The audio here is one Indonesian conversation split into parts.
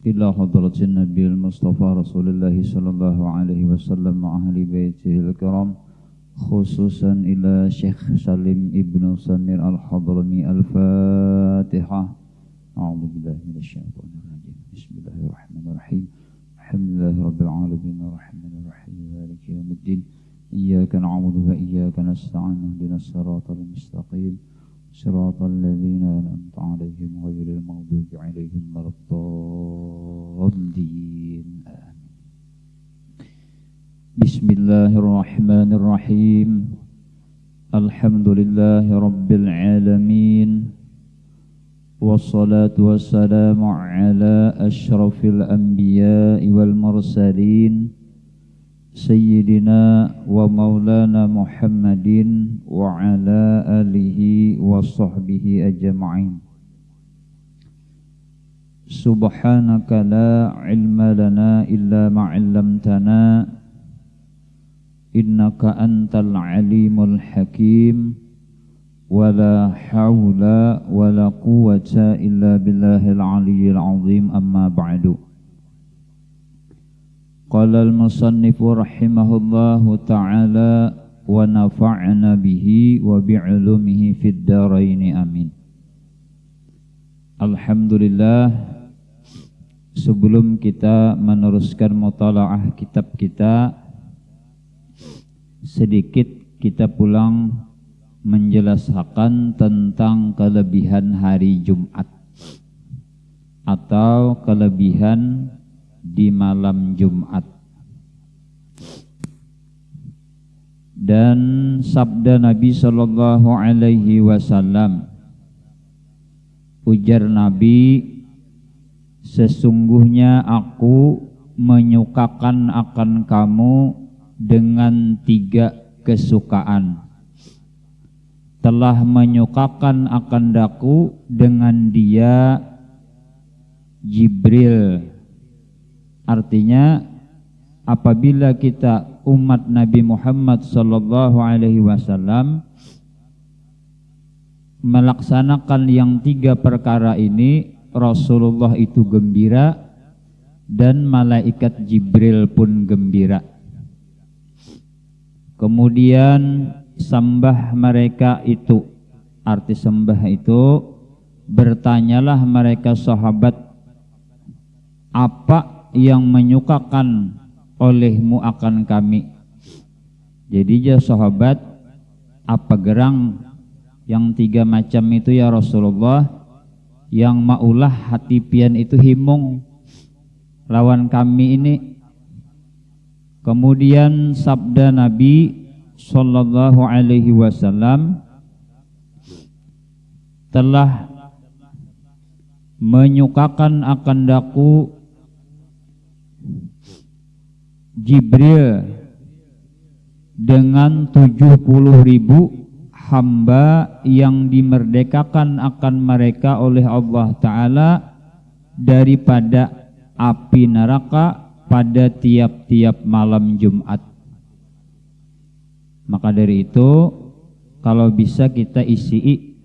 إلى حضرة النبي المصطفى رسول الله صلى الله عليه وسلم وأهل بيته الكرام خصوصا إلى شيخ سليم ابن سمير الحضرمي الفاتحة. أعوذ بالله من الشيطان الرجيم. بسم الله الرحمن الرحيم. الحمد لله رب العالمين الرحمن الرحيم مالك يوم الدين. إياك نعبد وإياك نستعين اهدنا الصراط المستقيم صراط الذين أنعمت عليهم غير المغضوب عليهم ولا الضالين. آمين. بسم الله الرحمن الرحيم. الحمد لله رب العالمين والصلاة والسلام على أشرف الأنبياء والمرسلين سيدنا ومولانا محمد وعلى آله وصحبه أجمعين. سبحانك لا علم لنا إلا ما علمتنا إنك أنت العليم الحكيم ولا حول ولا قوة إلا بالله العلي العظيم. أما بعد. قال المصنف رحمه الله تعالى ونفعنا به وبعلومه في الدارين آمين. Alhamdulillah, sebelum kita meneruskan mutalaah kitab kita, sedikit kita pulang menjelaskan tentang kelebihan hari Jumat atau kelebihan di malam Jumat. Dan sabda Nabi sallallahu alaihi wasallam, ujar Nabi, sesungguhnya aku menyukakan akan kamu dengan 3 kesukaan. Telah menyukakan akan daku dengan dia Jibril. Artinya apabila kita umat Nabi Muhammad sallallahu alaihi wasallam melaksanakan yang 3 perkara ini, Rasulullah itu gembira dan malaikat Jibril pun gembira. Kemudian sembah mereka itu, arti sembah itu, bertanyalah mereka sahabat, apa yang menyukakan olehmu akan kami? Jadi ya sahabat, apa gerang yang 3 macam itu ya Rasulullah, yang maulah hati pian itu himung lawan kami ini. Kemudian sabda Nabi sallallahu alaihi wasallam, telah menyukakan akan daku Jibril dengan 70.000 hamba yang dimerdekakan akan mereka oleh Allah Ta'ala daripada api neraka pada tiap-tiap malam Jumat. Maka dari itu, kalau bisa kita isi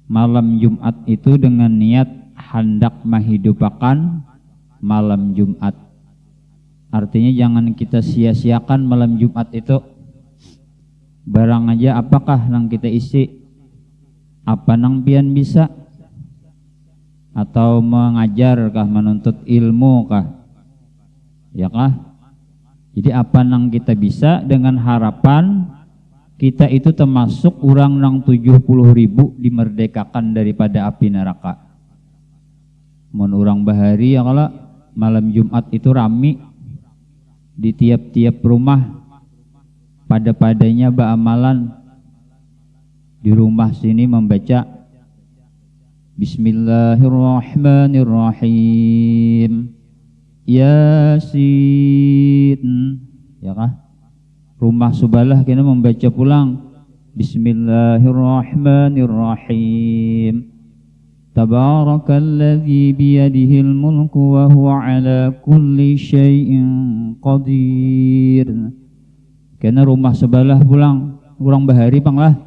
malam Jumat itu dengan niat hendak menghidupakan malam Jumat. Artinya jangan kita sia-siakan malam Jumat itu. Barang aja apakah nang kita isi? Apa nang pian bisa? Atau mengajar kah, menuntut ilmu kah? Ya kah? Jadi apa nang kita bisa, dengan harapan kita itu termasuk orang nang 70.000 dimerdekakan daripada api neraka. Mun orang bahari ya kalau malam Jumat itu rami di tiap-tiap rumah, pada-padanya beramalan di rumah sini membaca Bismillahirrahmanirrahim Yasin, ya kah? Rumah subalah kena membaca pulang Bismillahirrahmanirrahim Tabarakalladzi biyadihil mulku wa huwa ala kulli syai'in qadir. Kena rumah sebelah pulang, kurang bahari panglah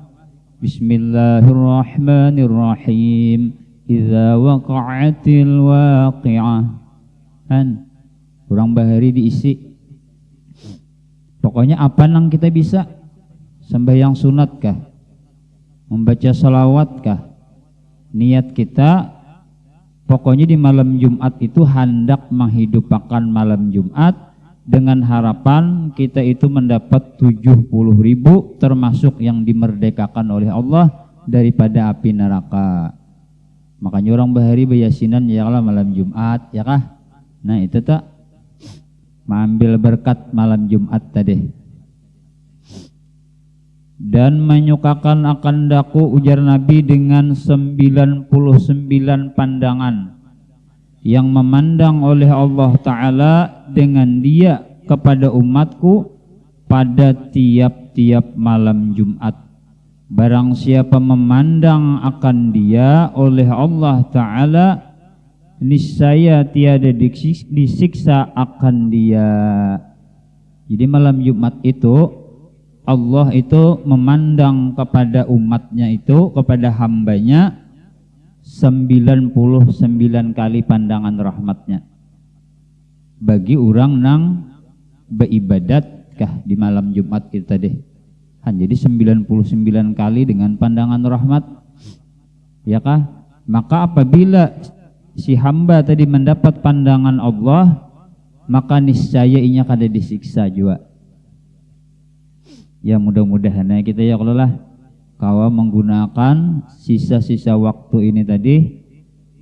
Bismillahirrahmanirrahim idza waqa'atil waqi'ah. Kan kurang bahari diisi. Pokoknya apa nang kita bisa? Sembahyang sunat kah? Membaca salawat kah? Niat kita pokoknya di malam Jumat itu hendak menghidupkan malam Jumat dengan harapan kita itu mendapat 70.000 termasuk yang dimerdekakan oleh Allah daripada api neraka. Makanya orang bahari bayasinan ya kalau malam Jumat ya kah? Nah itu tak mengambil berkat malam Jumat tadi. Dan menyukakan akan daku ujar Nabi dengan 99 pandangan yang memandang oleh Allah Ta'ala dengan dia kepada umatku pada tiap-tiap malam Jumat. Barang siapa memandang akan dia oleh Allah Ta'ala, niscaya tiada disiksa akan dia. Jadi malam Jumat itu Allah itu memandang kepada umatnya itu, kepada hambanya 99 kali pandangan rahmatnya. Bagi orang nang beribadat kah di malam Jumat itu tadi. Jadi 99 kali dengan pandangan rahmat. Ya kah? Maka apabila si hamba tadi mendapat pandangan Allah, maka niscaya inya kada disiksa juga. Ya mudah-mudahan kita ya kalau lah kawa menggunakan sisa-sisa waktu ini tadi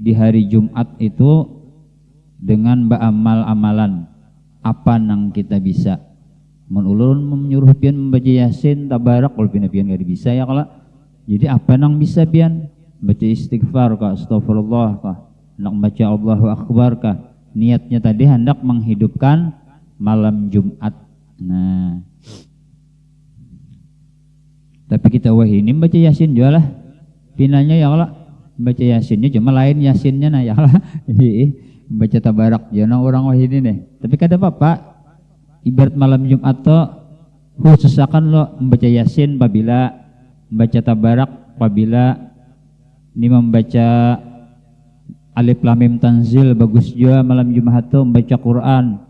di hari Jumat itu dengan beramal-amalan apa nang kita bisa. Mun ulun menyuruh pian membaca Yasin tabarak kalau pian gak bisa ya kalau. Jadi apa nang bisa pian? Baca istighfar kah, astagfirullah kah, nak baca Allahu Akbar kah. Niatnya tadi hendak menghidupkan malam Jumat. Nah, tapi kita ini baca Yasin juga lah. Pinanya ya Allah baca Yasinnya cuma lain Yasinnya nah ya Allah. Baca tabarak jangan orang ini nih. Tapi kada apa-apa. Ibarat malam Jumat tuh khususakan lo membaca Yasin apabila membaca tabarak apabila ini membaca Alif Lam Mim Tanzil bagus juga malam Jumat tuh membaca Quran.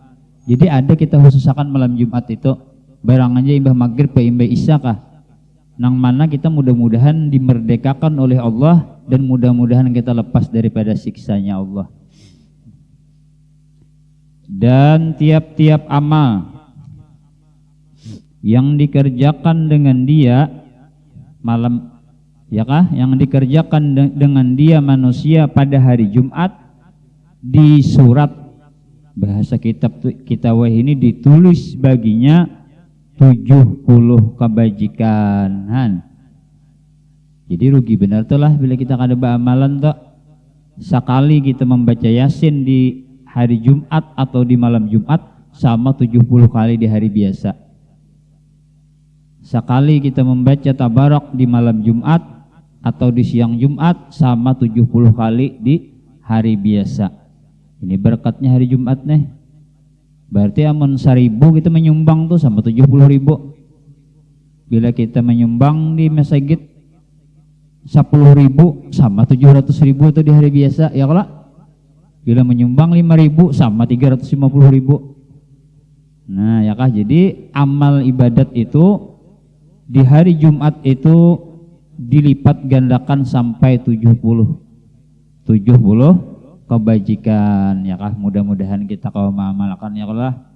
Jadi ada kita khususakan malam Jumat itu barangannya imbah maghrib imbah isya kah. Nang mana kita mudah-mudahan dimerdekakan oleh Allah dan mudah-mudahan kita lepas daripada siksanya Allah. Dan tiap-tiap amal yang dikerjakan dengan dia malam ya kah, yang dikerjakan dengan dia manusia pada hari Jumat di surat bahasa kitab kita ini ditulis baginya 70 kebajikan. Jadi rugi benar tuh lah bila kita kada beramalan tuh. Sekali kita membaca Yasin di hari Jumat atau di malam Jumat sama 70 kali di hari biasa. Sekali kita membaca tabarak di malam Jumat atau di siang Jumat sama 70 kali di hari biasa. Ini berkatnya hari Jumat nih. Berarti amun 1.000 kita menyumbang tuh sama 70.000. Bila kita menyumbang di masjid 10.000 sama 700.000 itu di hari biasa ya kalau. Bila menyumbang 5.000 sama 350.000. Nah ya kah, jadi amal ibadat itu di hari Jumat itu dilipat gandakan sampai 70 kebajikan ya kah. Mudah-mudahan kita kau mengamalkan ya Allah.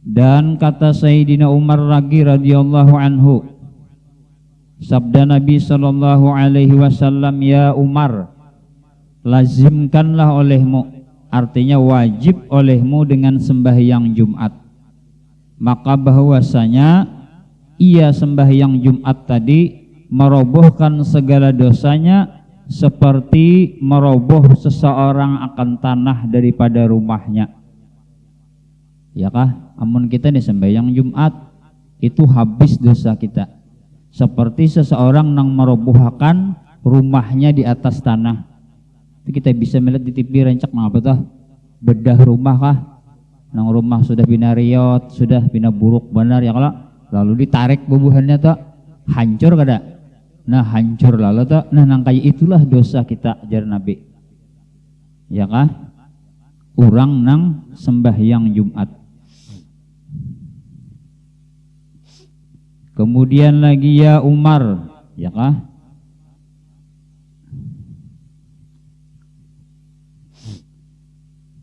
Dan kata Sayyidina Umar radhiyallahu anhu, sabda Nabi sallallahu alaihi wasallam, ya Umar, lazimkanlah olehmu, artinya wajib olehmu dengan sembahyang Jumat. Maka bahwasanya ia sembahyang Jumat tadi merobohkan segala dosanya seperti meroboh seseorang akan tanah daripada rumahnya. Ya kah? Amun kita nih sembahyang Jumat itu habis dosa kita. Seperti seseorang yang merobohkan rumahnya di atas tanah. Itu kita bisa melihat di TV rancak apa tuh? Bedah rumah kah? Nang rumah sudah bina riot, sudah bina buruk benar ya kalau lalu ditarik bubuhannya tuh. hancur kada. Nah hancur lalu tuh, nah nangkai itulah dosa kita ajar Nabi. Ya kah? Urang nang sembahyang Jumat. Kemudian lagi ya Umar, ya kah?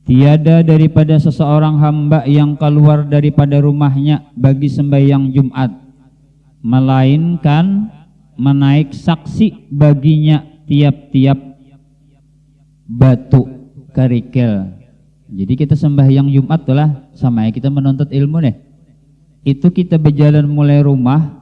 Tiada daripada seseorang hamba yang keluar daripada rumahnya bagi sembahyang Jumat, melainkan menaik saksi baginya tiap-tiap batu kerikil. Jadi kita sembahyang Jumat itulah sama ya kita menuntut ilmu nih. Itu kita berjalan mulai rumah,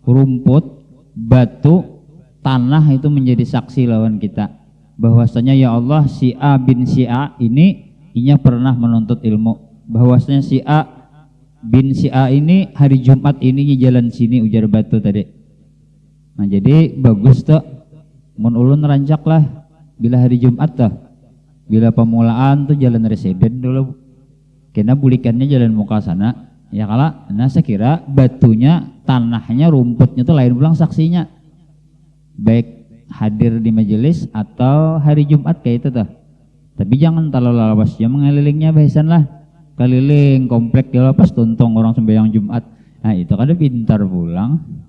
rumput, batu, tanah itu menjadi saksi lawan kita. Bahwasanya ya Allah si A bin si A ini inya pernah menuntut ilmu. Bahwasanya si A bin si A ini hari Jumat ini jalan sini ujar batu tadi. Nah jadi bagus tuh mun ulun rancak lah bila hari Jumat tuh, bila pemulaan tuh jalan residen dulu, kena bulikannya jalan muka sana ya kala. Nah saya kira batunya, tanahnya, rumputnya tuh lain pulang saksinya, baik hadir di majelis atau hari Jumat kayak itu tuh. Tapi jangan terlalu lawas ya mengelilingnya bahasan lah, keliling komplek di lapas tuntong orang sembahyang Jumat. Nah itu kan pintar pulang.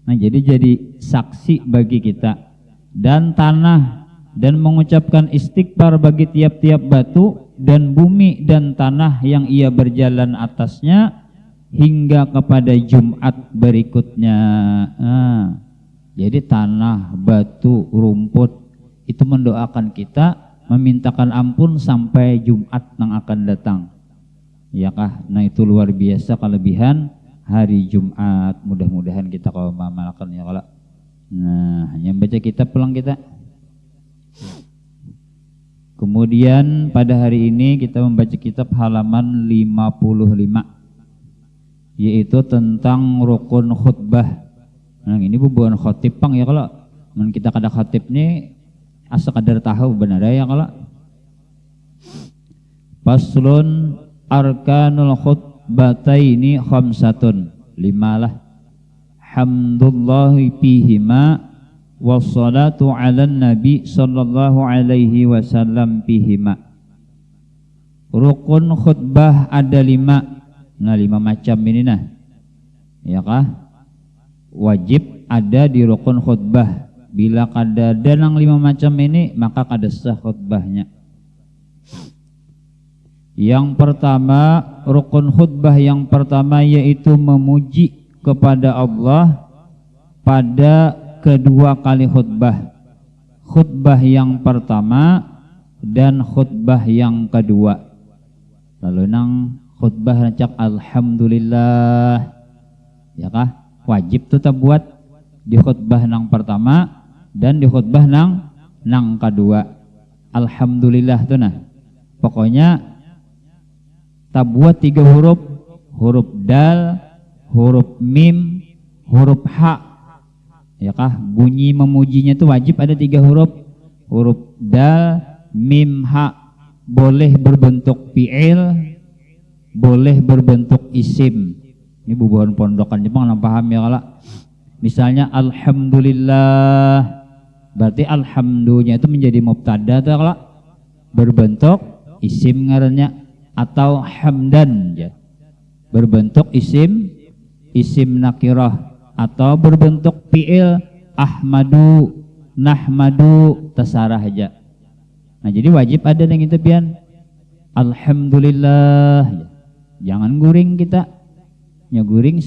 Nah jadi saksi bagi kita dan tanah, dan mengucapkan istighfar bagi tiap-tiap batu dan bumi dan tanah yang ia berjalan atasnya hingga kepada Jumat berikutnya. Nah, jadi tanah, batu, rumput itu mendoakan kita, memintakan ampun sampai Jumat yang akan datang. Ya kah? Nah itu luar biasa kelebihan hari Jumat. Mudah-mudahan kita kalau mengamalkan ya kalau. Nah, hanya baca kitab pulang kita. Kemudian pada hari ini kita membaca kitab halaman 55, yaitu tentang rukun khutbah. Nah, ini bubuhan khotib pang ya kalau. Kita kada khotib nih asa kadar tahu benar ya kalau. Faslun arkanul khutbataini khamsatun, 5 lah. Hamdulillahi fihima wassalatu ala nabi sallallahu alaihi wasallam fihima. Rukun khutbah ada 5. Nah 5 macam ini nah. Ya kah? Wajib ada di rukun khutbah. Bila kada ada nang 5 macam ini maka kada sah khutbahnya. Yang pertama, rukun khutbah yang pertama yaitu memuji kepada Allah pada kedua kali khutbah. Khutbah yang pertama dan khutbah yang kedua. Lalu nang khutbah rancak alhamdulillah. Ya kah? Wajib tetap buat di khutbah nang pertama dan di khutbah nang kedua. Alhamdulillah tuh nah. Pokoknya tak buat 3 huruf, huruf dal, huruf mim, huruf ha. Ya kah? Bunyi memujinya itu wajib ada 3 huruf. Huruf dal, mim, ha. Boleh berbentuk fi'il, boleh berbentuk isim. Ini bubuhan pondokan Jepang nang paham ya kala. Misalnya alhamdulillah, berarti alhamdulillah itu menjadi mubtada tuh kala. Berbentuk isim ngarannya. Atau hamdan ya. Berbentuk isim nakirah atau berbentuk fi'il ahmadu, nahmadu, terserah aja. Nah jadi wajib ada yang itu pian alhamdulillah ya. Jangan guring kita. Ya guring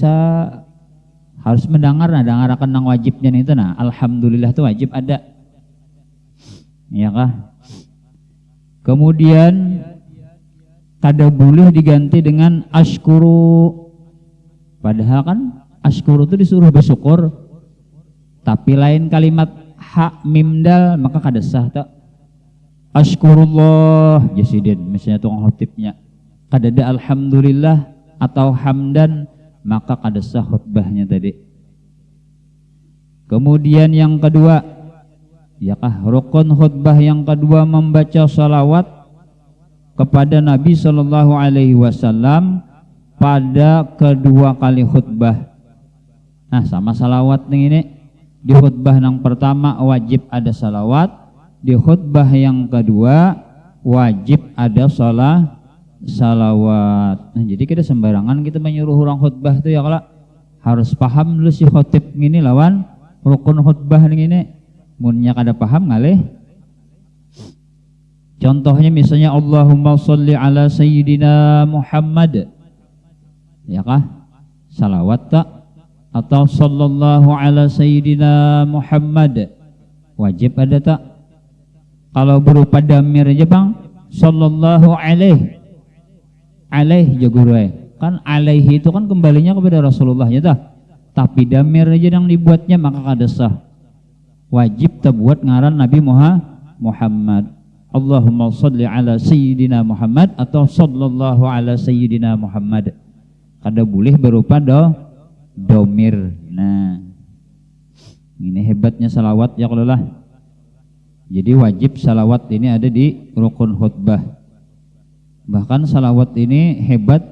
harus mendengar, nah dengar akan nang wajibnya itu nah alhamdulillah itu wajib ada. Ya kah? Kemudian kada boleh diganti dengan ashkuru. Padahal kan ashkuru itu disuruh bersyukur, tapi lain kalimat ha mim dal maka kada sah tak. Ashkurullah jasidin misalnya tukang khotibnya kada ada alhamdulillah atau hamdan maka kada sah khutbahnya tadi. Kemudian yang kedua, ya kah, rukun khutbah yang kedua membaca salawat kepada Nabi Shallallahu Alaihi Wasallam pada kedua kali khutbah. Nah sama salawat nih ini, di khutbah yang pertama wajib ada salawat, di khutbah yang kedua wajib ada salawat. Nah jadi kita sembarangan kita menyuruh orang khutbah tuh ya, kalau harus paham dulu si khotib ini lawan rukun khutbah ini. Munnya kada paham ngalih. Contohnya misalnya Allahumma sholli ala sayyidina Muhammad, ya kah? Salawat tak? Atau sallallahu ala sayyidina Muhammad, wajib ada tak? Kalau berupa damir aja bang, sallallahu alaih jagurwe. Kan alaihi itu kan kembalinya kepada Rasulullah ya tak? Tapi damir aja yang dibuatnya maka kada sah. Wajib terbuat ngaran Nabi Muhammad. Allahumma sholli ala sayyidina Muhammad atau sallallahu ala sayyidina Muhammad. Kada boleh berupa domir. Nah, ini hebatnya salawat ya kalau lah. Jadi wajib salawat ini ada di rukun khutbah. Bahkan salawat ini hebat.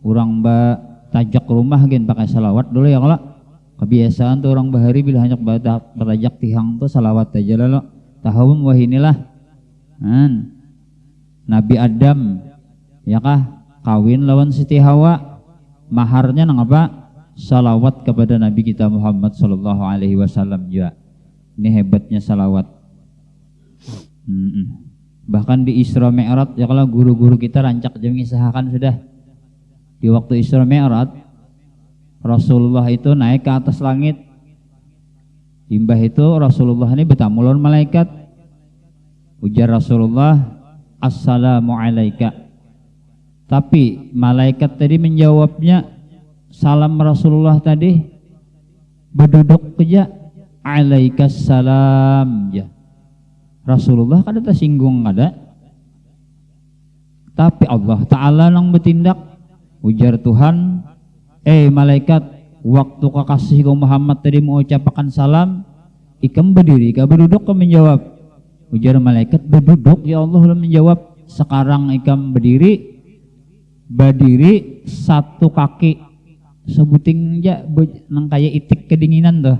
Orang tajak rumah gen pakai salawat dulu ya kalau. Kebiasaan tuh orang bahari bila hanya bertajak tihang tuh salawat aja lah. Tahun wah inilah. Nabi Adam ya kah kawin lawan Siti Hawa, maharnya nang apa? Salawat kepada Nabi kita Muhammad sallallahu alaihi wasallam juga. Ini hebatnya salawat. Bahkan di Isra Mi'raj ya kalau guru-guru kita rancak jam ngisahkan sudah. Di waktu Isra Mi'raj Rasulullah itu naik ke atas langit. Imbah itu Rasulullah ini bertamu lawan malaikat. Ujar Rasulullah, assalamu alaika. Tapi malaikat tadi menjawabnya, salam Rasulullah tadi berduduk saja, alaikassalam ya. Rasulullah kada tersinggung kada. Tapi Allah Ta'ala yang bertindak. Ujar Tuhan, malaikat, waktu kekasihku Muhammad tadi mengucapkan salam, ikam berdiri, ikam berduduk, ikam menjawab. Ujar malaikat, berduduk ya Allah, menjawab. Sekarang ikam berdiri satu kaki sebuting aja nang kaya itik kedinginan tuh.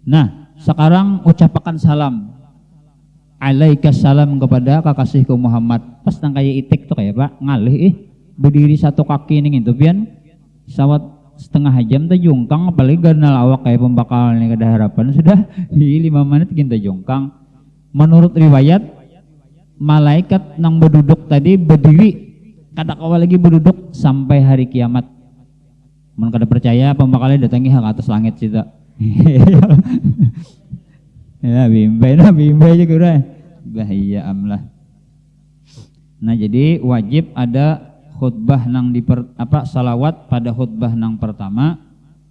Nah sekarang ucapkan salam, alaikassalam kepada kekasihku Muhammad. Pas nang kaya itik tuh kayak pak ngalih berdiri satu kaki nih gitu pian sawat setengah jam tuh jongkang, apalagi karena awak kayak pembakal nih kada harapan sudah 5 menit kita jongkang. Menurut riwayat malaikat nang berduduk tadi berdiri kada kawal lagi berduduk sampai hari kiamat. Mun kada percaya pembakalnya datangi ke atas langit sih tak. Ya bimbai juga udah bahaya amlah. Nah jadi wajib ada khutbah nang salawat pada khutbah nang pertama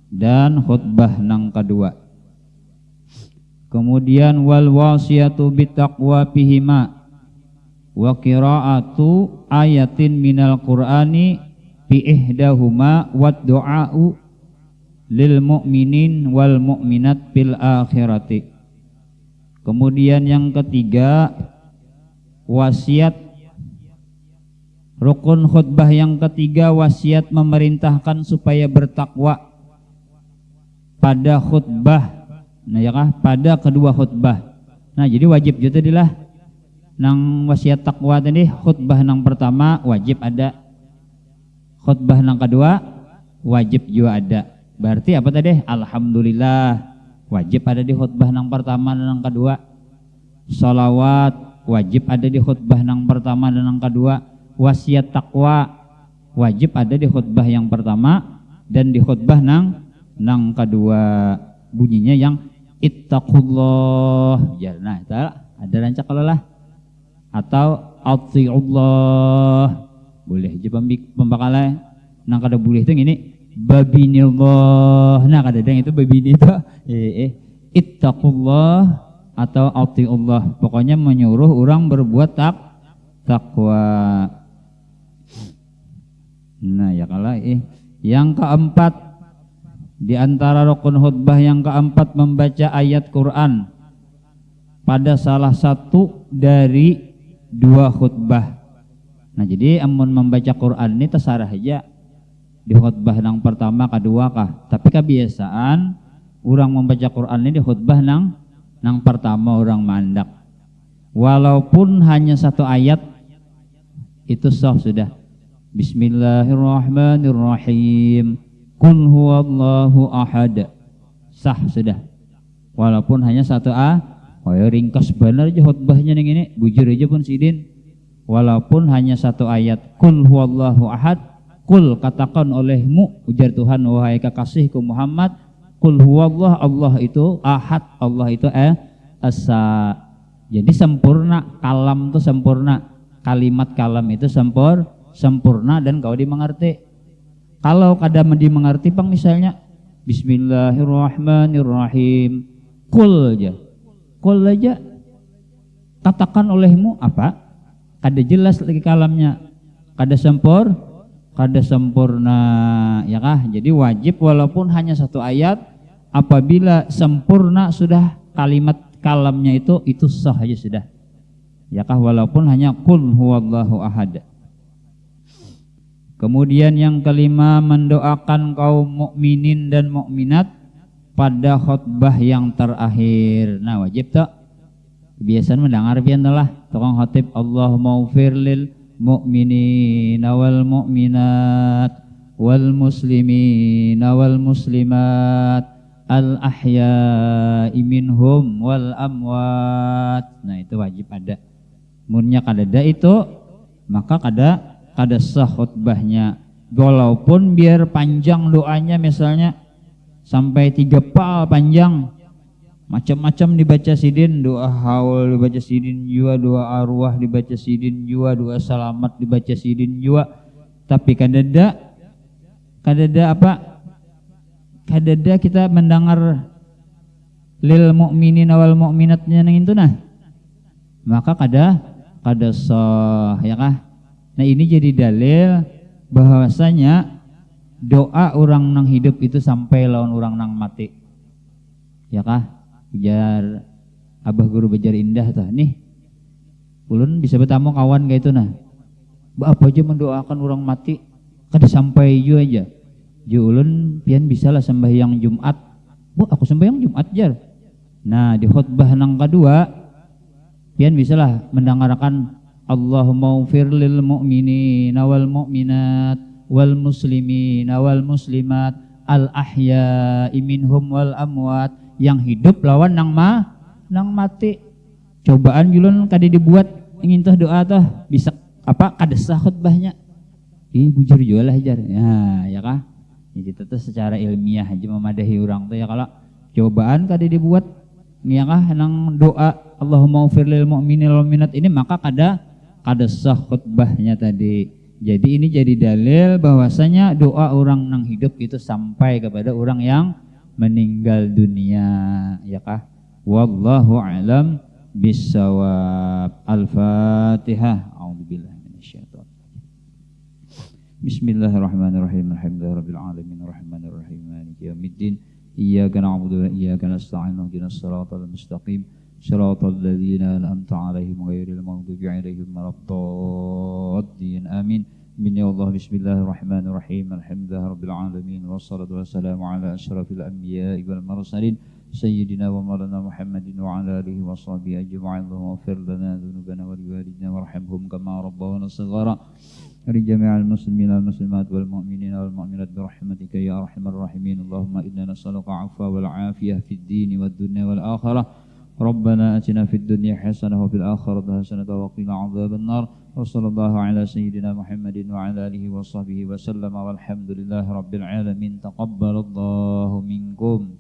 dan khutbah nang kedua. Kemudian wal wasiyatu bitaqwa fihima wa qira'atu ayatin minal qur'ani bi ihdahuma wad du'a'u lil mu'minin wal mu'minat fil akhirati. Kemudian yang ketiga wasiat, rukun khutbah yang ketiga wasiat memerintahkan supaya bertakwa pada khutbah. Nah ya kah pada kedua khutbah. Nah jadi wajib juga tadilah nang wasiat takwa tadi khutbah nang pertama wajib ada, khutbah nang kedua wajib juga ada. Berarti apa tadi? Alhamdulillah wajib ada di khutbah nang pertama dan nang kedua. Salawat wajib ada di khutbah nang pertama dan nang kedua. Wasiat takwa wajib ada di khutbah yang pertama dan di khutbah nang kedua. Bunyinya yang ittaqullah ya. Nah itu ada rancak kalau lah. Atau atiullah boleh aja pembakalnya. Nang kada boleh itu ini babinillah. Nah kada ada itu babini itu ittaqullah atau atiullah. Pokoknya menyuruh orang berbuat takwa. Nah ya kalau yang keempat di antara rukun khutbah yang keempat membaca ayat Quran pada salah satu dari dua khutbah. Nah jadi amun membaca Quran ini terserah aja. Di khutbah nang pertama kedua kah? Tapi kebiasaan orang membaca Quran ini di khutbah nang pertama orang mandak. Walaupun hanya satu ayat itu sah sudah. Bismillahirrahmanirrahim. Qul huwallahu ahad. Sah sudah. Walaupun hanya satu ringkas benar aja khutbahnya ning ini, bujur aja pun sidin. Walaupun hanya satu ayat. Qul huwallahu ahad. Qul katakan olehmu, ujar Tuhan, wahai kekasihku Muhammad, qul huwallah, Allah itu ahad, Allah itu esa. Jadi sempurna, kalam itu sempurna, kalimat kalam itu sempurna dan kau dimengerti. Kalau kada dimengerti pang misalnya Bismillahirrahmanirrahim, qul aja katakan olehmu apa? Kada jelas lagi kalamnya, kada sempurna, ya kah? Jadi wajib walaupun hanya satu ayat, apabila sempurna sudah kalimat kalamnya itu sah aja sudah, ya kah? Walaupun hanya qul huwallahu ahad. Kemudian yang kelima, mendoakan kaum mukminin dan mukminat pada khutbah yang terakhir. Nah wajib tak? Kebiasaan mendengar pian lah tukang khatib, Allahumma ufir lil mu'minina wal mu'minat wal muslimina wal muslimat al ahya'i minhum wal amwat. Nah itu wajib ada. Munnya kadada itu maka kada sah khutbahnya. Walaupun biar panjang doanya, misalnya sampai 3 pal panjang, macam-macam dibaca sidin, doa haul dibaca sidin jua, doa arwah dibaca sidin jua, doa selamat dibaca sidin jua. Tapi kadada kita mendengar lil mu'minin wal mu'minatnya nang itu nah, maka kada sah, ya kah? Nah ini jadi dalil bahwasanya doa orang nang hidup itu sampai lawan orang nang mati, ya kah? Biar abah guru bejar indah tah nih, ulun bisa bertamu kawan kayak itu nah, apa aja mendoakan orang mati kada sampai ju aja ju ulun pian bisa lah sembahyang Jumat, bu aku sembahyang Jumat jar. Nah di khutbah nang kedua pian bisa lah mendengarkan Allahumma ufir lil mu'minina wal mu'minat wal muslimina wal muslimat al ahya'i minhum wal amwat, yang hidup lawan nang mati. Cobaan julun kadi dibuat ingin tah doa tah bisa apa kada sah khutbahnya. Bujur juga lah jar. Ya kah? Jadi itu secara ilmiah aja memadahi orang tuh ya, kalau cobaan kadi dibuat ya kah nang doa Allahumma ufir lil mu'minina wal mu'minat ini, maka kada sah khutbahnya tadi. Jadi ini jadi dalil bahwasanya doa orang nang hidup itu sampai kepada orang yang meninggal dunia, ya kah? Wallahu a'lam bissawab. Al-Fatihah. A'udzubillahi minasyaitonir rajim. Bismillahirrahmanirrahim. Alhamdulillahirabbil alamin arrahmanir rahim maliki yaumiddin. Iyyaka na'budu wa iyyaka nasta'in. Ihdinas siratal mustaqim. Shiratal ladzina an'amta 'alaihim ghairil maghdubi 'alaihim waladdallin. Amin. Ya Allah, bismillahirrahmanirrahim. Alhamdulillahirabbil alamin wassalatu wassalamu ala asyrafil anbiya'i wal mursalin sayyidina wa maulana Muhammadin wa ala alihi washabihi ajma'in. Allahumma ighfir lana dzunubana wa liwalidina warhamhum kama rabbawna shighara. Jami'al muslimina wal muslimat wal mu'minina wal mu'minat bi rahmatika ya arhamar rahimin. Allahumma inna nas'aluka 'afwa wal 'afiyah fid dini wad dunya wal akhirah. Rabbana atina fid dunya hasanah wa fil akhirati hasanah wa qina adzabannar. Wa sallallahu ala sayyidina Muhammadin wa ala alihi wa sahbihi wa sallam walhamdulillahi rabbil alamin. Taqabbalallahu minkum.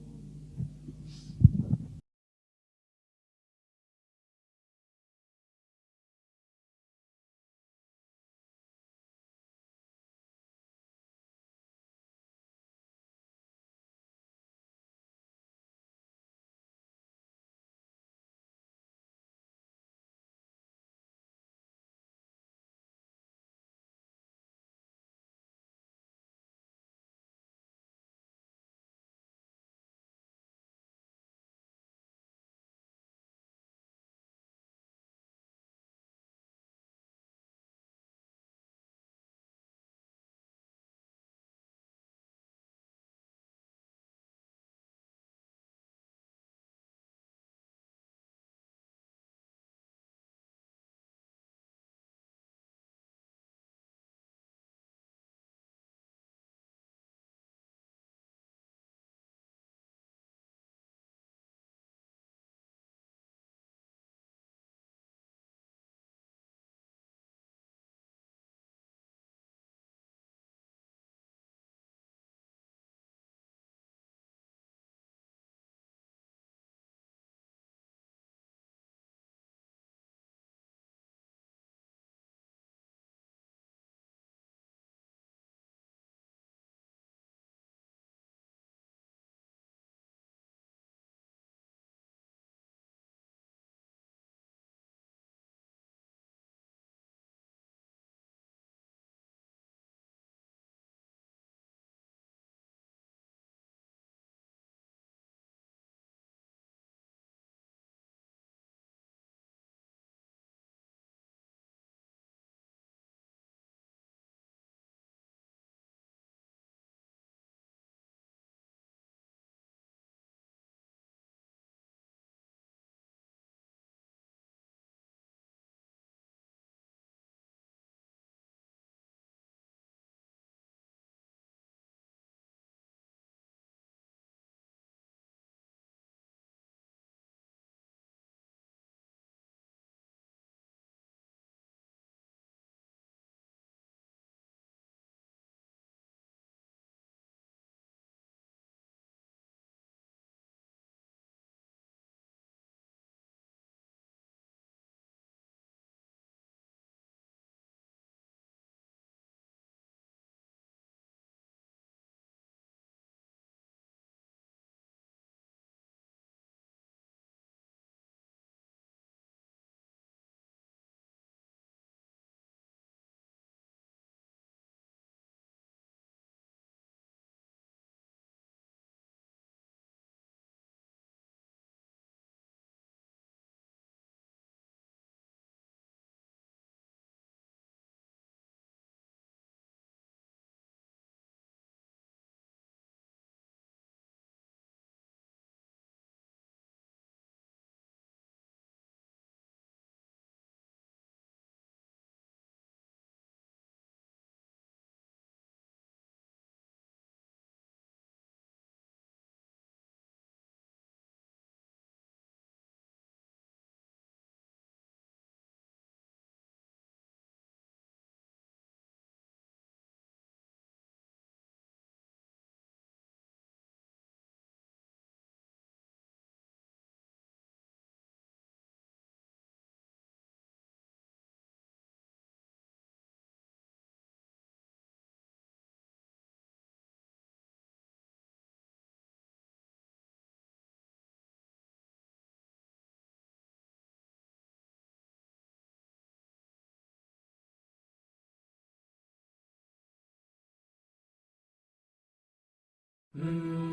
Hmm.